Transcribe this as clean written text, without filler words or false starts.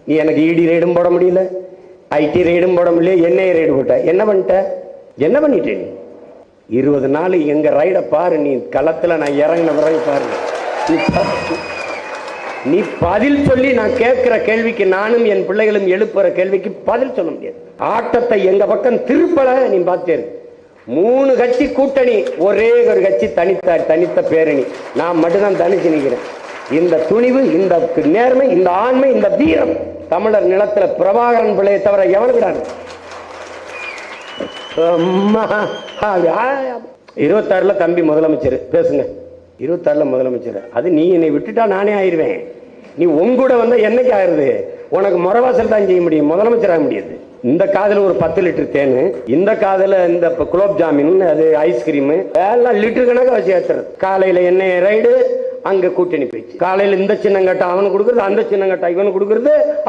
நீ எனக்கு இடி ரெய்டும் போட முடியல, ஐடி ரெய்டும் போட முடியல, என்ஐஏ ரெய்டு போட்ட. என்ன பண்ணிட்ட? என்ன பண்ணிட்ட நீ? 20 நாள் எங்க ரைட பாரு, நீ களத்துல நான் இறங்கின பிறகு பாரு. நீ பதில் சொல்லி நான் கேட்கிற கேள்விக்கு, நானும் என் பிள்ளைகளும் எழுப்புற கேள்விக்கு பதில் சொல்ல முடியாது. ஆட்டத்தை எங்க பக்கம் திருப்பல நீ பார்த்தே. 3 கட்சி கூட்டணி, ஒரே ஒரு கட்சி தனித்த பேரணி. நான் மட்டும்தான் தனிச்சு நிற்கிறேன். இந்த துணிவு, இந்த நேர்மை, இந்த ஆண்மை, இந்த வீரம் தமிழர் நிலத்துல பிரபாகரன் பிள்ளையை தவிர எவனுக்குடாது? 26ல தம்பி முதலமைச்சர், பேசுங்க. 26ல முதலமைச்சர். அது நீ என்னை விட்டுட்டா நானே ஆயிருவேன். நீ உங்கூட வந்தா என்னைக்கு ஆயிருது? உனக்கு முறவாசல் தான் செய்ய முடியும், முதலமைச்சர் ஆக முடியாது. இந்த காதல ஒரு 10 லிட்டர் தேனு, இந்த காதல இந்த குலோப் ஜாமின், அது ஐஸ்கிரீம் எல்லாம் லிட்டர் கணக்காக வச்சு ஏத்துறது. காலையில என்ன ரைடு, அங்க கூட்டணி போயிடுச்சு. காலையில இந்த சின்னங்கட்டை அவனுக்கு கொடுக்கறது, அந்த சின்னங்கட்டை இவனுக்கு கொடுக்கறது.